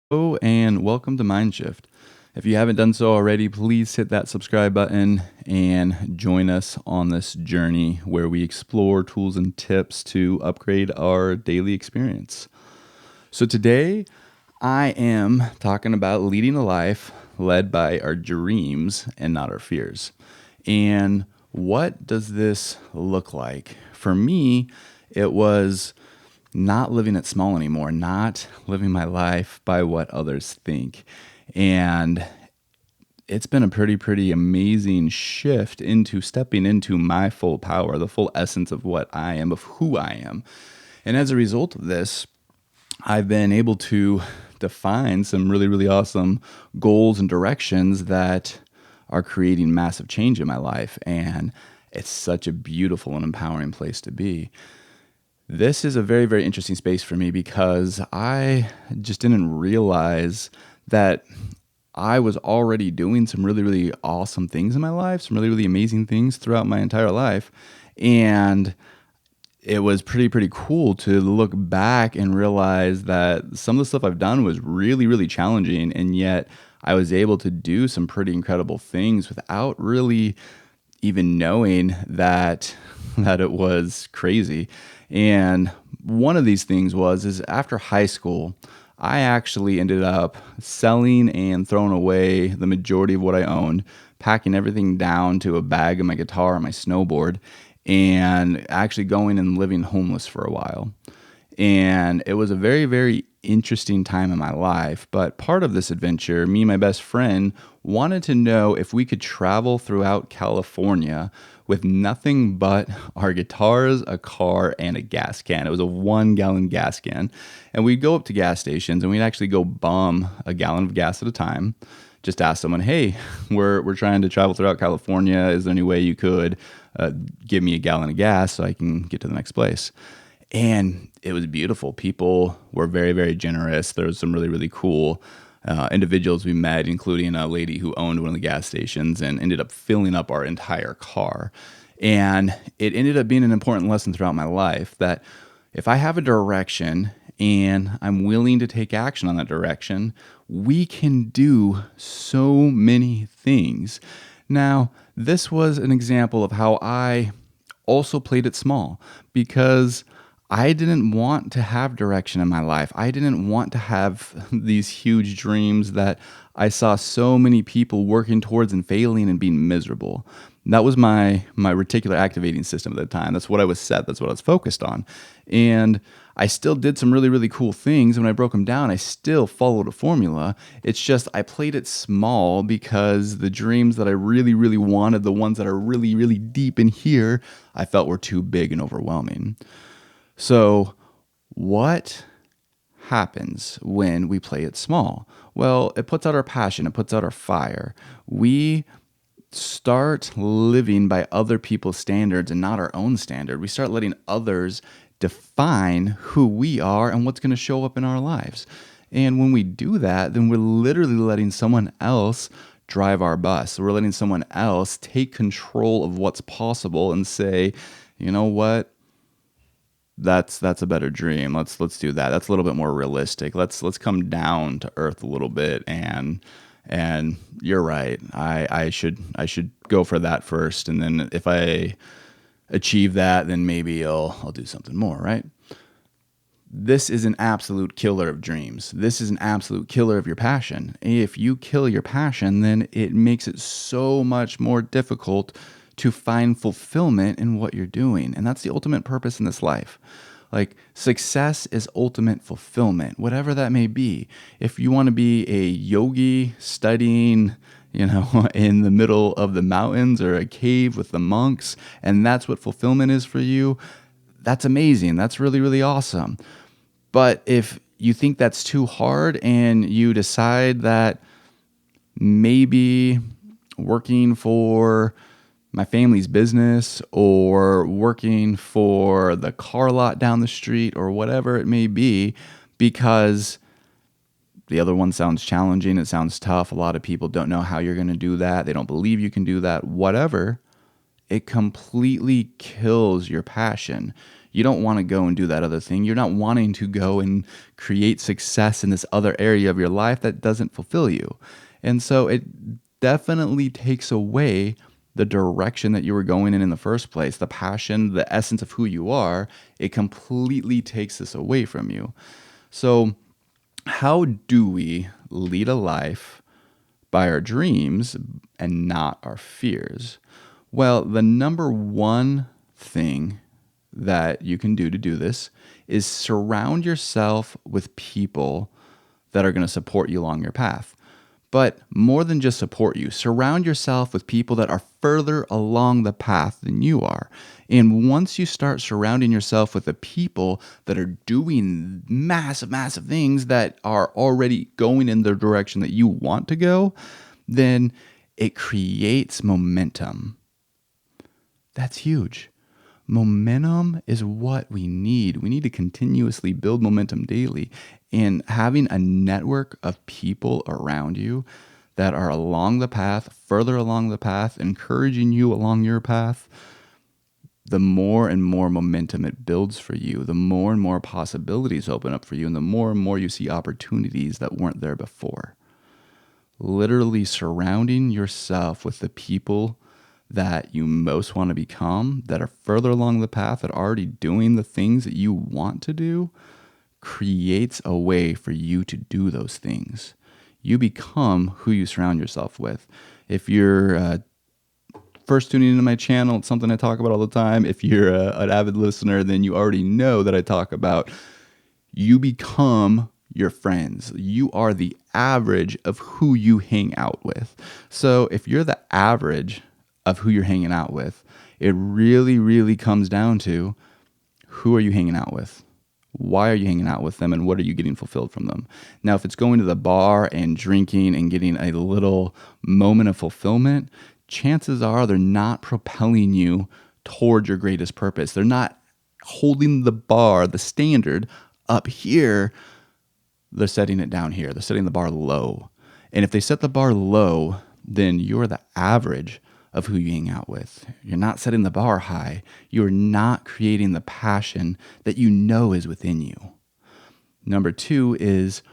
Hello and welcome to Mindshift. If you haven't done so already, please hit that subscribe button and join us on this journey where we explore tools and tips to upgrade our daily experience. So today, I am talking about leading a life led by our dreams and not our fears. And what does this look like? For me, it was not living it small anymore, not living my life by what others think. And it's been a pretty amazing shift into stepping into my full power, the full essence of what I am, of who I am. And as a result of this, I've been able to define some really awesome goals and directions that are creating massive change in my life. And it's such a beautiful and empowering place to be. This is a very interesting space for me because I just didn't realize that I was already doing some really awesome things in my life, some really amazing things throughout my entire life. And it was pretty cool to look back and realize that some of the stuff I've done was really challenging, and yet I was able to do some pretty incredible things without really even knowing that it was crazy. And one of these things is after high school, I actually ended up selling and throwing away the majority of what I owned, packing everything down to a bag of my guitar and my snowboard, and actually going and living homeless for a while. And it was a very interesting time in my life. But part of this adventure, me and my best friend wanted to know if we could travel throughout California with nothing but our guitars, a car, and a gas can. It was a 1-gallon gas can. And we'd go up to gas stations and we'd actually go bum a gallon of gas at a time. Just ask someone, hey, we're trying to travel throughout California. Is there any way you could give me a gallon of gas so I can get to the next place? And it was beautiful. People were very generous. There was some really cool individuals we met, including a lady who owned one of the gas stations and ended up filling up our entire car. And it ended up being an important lesson throughout my life that if I have a direction and I'm willing to take action on that direction, we can do so many things. Now, this was an example of how I also played it small because I didn't want to have direction in my life. I didn't want to have these huge dreams that I saw so many people working towards and failing and being miserable. That was my reticular activating system at the time. That's what I was set. That's what I was focused on. And I still did some really cool things. When I broke them down, I still followed a formula. It's just I played it small because the dreams that I really wanted, the ones that are really deep in here, I felt were too big and overwhelming. So what happens when we play it small? Well, it puts out our passion. It puts out our fire. We start living by other people's standards and not our own standard. We start letting others define who we are and what's going to show up in our lives. And when we do that, then we're literally letting someone else drive our bus. We're letting someone else take control of what's possible and say, you know what? That's a better dream. Let's do that. That's a little bit more realistic. Let's come down to earth a little bit and you're right. I should go for that first, and then if I achieve that, then maybe I'll do something more, right? This is an absolute killer of dreams. This is an absolute killer of your passion. If you kill your passion, then it makes it so much more difficult to find fulfillment in what you're doing. And that's the ultimate purpose in this life. Like, success is ultimate fulfillment, whatever that may be. If you want to be a yogi studying, in the middle of the mountains or a cave with the monks, and that's what fulfillment is for you, that's amazing. That's really awesome. But if you think that's too hard and you decide that maybe working for my family's business or working for the car lot down the street or whatever it may be, because the other one sounds challenging, it sounds tough, a lot of people don't know how you're going to do that, they don't believe you can do that, whatever, it completely kills your passion. You don't want to go and do that other thing. You're not wanting to go and create success in this other area of your life that doesn't fulfill you. And so it definitely takes away the direction that you were going in the first place, the passion, the essence of who you are. It completely takes this away from you. So how do we lead a life by our dreams and not our fears? Well, the number one thing that you can do to do this is surround yourself with people that are going to support you along your path. But more than just support you, surround yourself with people that are further along the path than you are. And once you start surrounding yourself with the people that are doing massive, massive things that are already going in the direction that you want to go, then it creates momentum. That's huge. Momentum is what we need. We need to continuously build momentum daily. And having a network of people around you that are along the path, further along the path, encouraging you along your path, the more and more momentum it builds for you, the more and more possibilities open up for you, and the more you see opportunities that weren't there before. Literally surrounding yourself with the people that you most want to become, that are further along the path, that are already doing the things that you want to do, creates a way for you to do those things. You become who you surround yourself with. If you're first tuning into my channel, it's something I talk about all the time. If you're an avid listener, then you already know that I talk about you become your friends. You are the average of who you hang out with. So if you're the average of who you're hanging out with, it really, really comes down to who are you hanging out with? Why are you hanging out with them, and what are you getting fulfilled from them? Now, if it's going to the bar and drinking and getting a little moment of fulfillment, chances are they're not propelling you toward your greatest purpose. They're not holding the bar, the standard up here. They're setting it down here. They're setting the bar low. And if they set the bar low, then you're the average of who you hang out with. You're not setting the bar high. You're not creating the passion that you know is within you. Number two is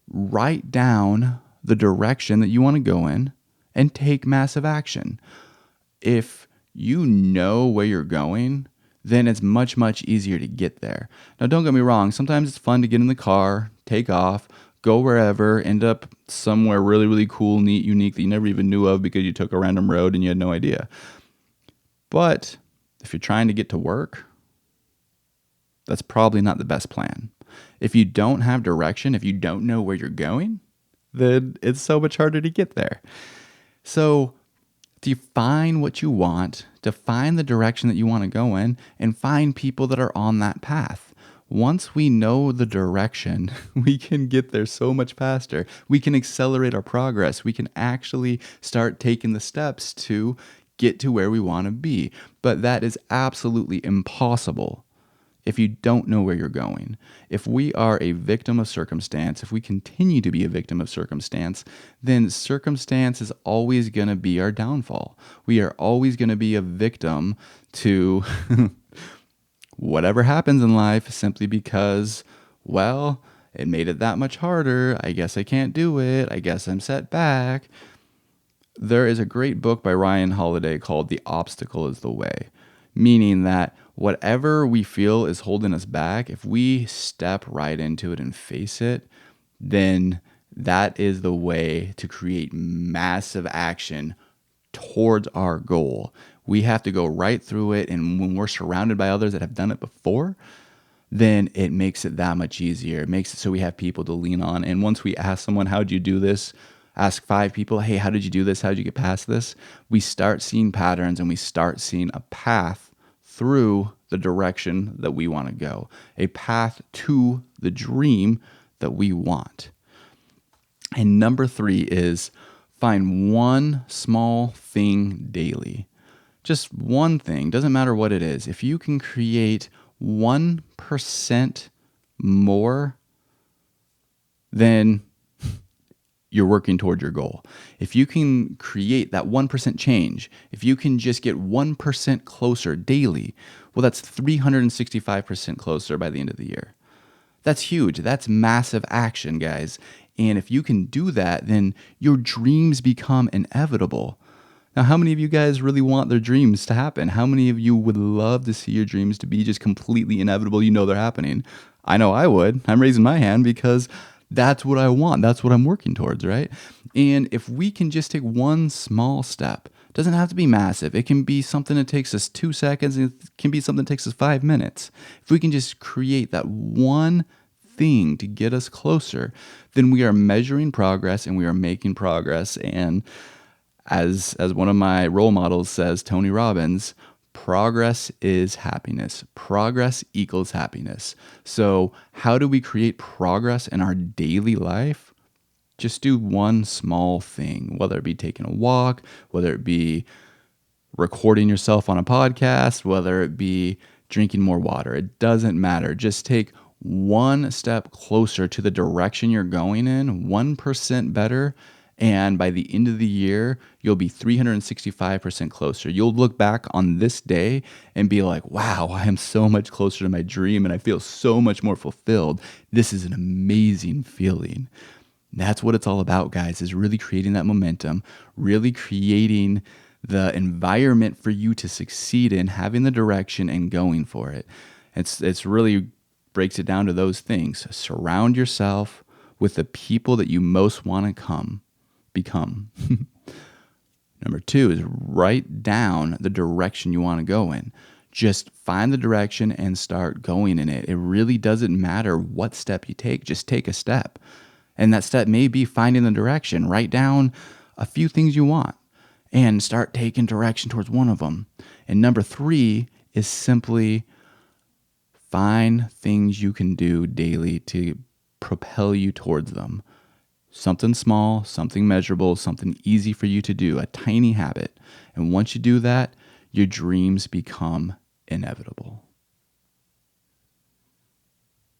write down the direction that you want to go in and take massive action. If you know where you're going, then it's much, much easier to get there. Now, don't get me wrong. Sometimes it's fun to get in the car, take off, go wherever, end up somewhere really, really cool, neat, unique that you never even knew of because you took a random road and you had no idea. But if you're trying to get to work, that's probably not the best plan. If you don't have direction, if you don't know where you're going, then it's so much harder to get there. So define what you want, define the direction that you want to go in, and find people that are on that path. Once we know the direction, we can get there so much faster. We can accelerate our progress. We can actually start taking the steps to get to where we want to be. But that is absolutely impossible if you don't know where you're going. If we are a victim of circumstance, if we continue to be a victim of circumstance, then circumstance is always going to be our downfall. We are always going to be a victim to whatever happens in life simply because, well, it made it that much harder. I guess I can't do it. I guess I'm set back. There is a great book by Ryan Holiday called The Obstacle is the Way, meaning that whatever we feel is holding us back, if we step right into it and face it, then that is the way to create massive action towards our goal. We have to go right through it. And when we're surrounded by others that have done it before, then it makes it that much easier. It makes it so we have people to lean on. And once we ask someone, how'd you do this? Ask 5 people, hey, how did you do this? How did you get past this? We start seeing patterns and we start seeing a path through the direction that we want to go, a path to the dream that we want. And number 3 is find one small thing daily. Just one thing, doesn't matter what it is. If you can create 1% more, then you're working toward your goal. If you can create that 1% change, if you can just get 1% closer daily, well, that's 365% closer by the end of the year. That's huge. That's massive action, guys. And if you can do that, then your dreams become inevitable. Now, how many of you guys really want their dreams to happen? How many of you would love to see your dreams to be just completely inevitable? You know they're happening. I know I would. I'm raising my hand because that's what I want. That's what I'm working towards, right? And if we can just take one small step, it doesn't have to be massive. It can be something that takes us 2 seconds. It can be something that takes us 5 minutes. If we can just create that one thing to get us closer, then we are measuring progress and we are making progress. And as one of my role models says, Tony Robbins, progress is happiness. Progress equals happiness. So how do we create progress in our daily life? Just do one small thing, whether it be taking a walk, whether it be recording yourself on a podcast, whether it be drinking more water. It doesn't matter. Just take one step closer to the direction you're going in, 1% better. And by the end of the year, you'll be 365% closer. You'll look back on this day and be like, wow, I am so much closer to my dream and I feel so much more fulfilled. This is an amazing feeling. That's what it's all about, guys, is really creating that momentum, really creating the environment for you to succeed in, having the direction and going for it. It's really breaks it down to those things. Surround yourself with the people that you most want to become. Number 2 is write down the direction you want to go in. Just find the direction and start going in it. It really doesn't matter what step you take. Just take a step. And that step may be finding the direction. Write down a few things you want and start taking direction towards one of them. And number 3 is simply find things you can do daily to propel you towards them. Something small, something measurable, something easy for you to do, a tiny habit. And once you do that, your dreams become inevitable.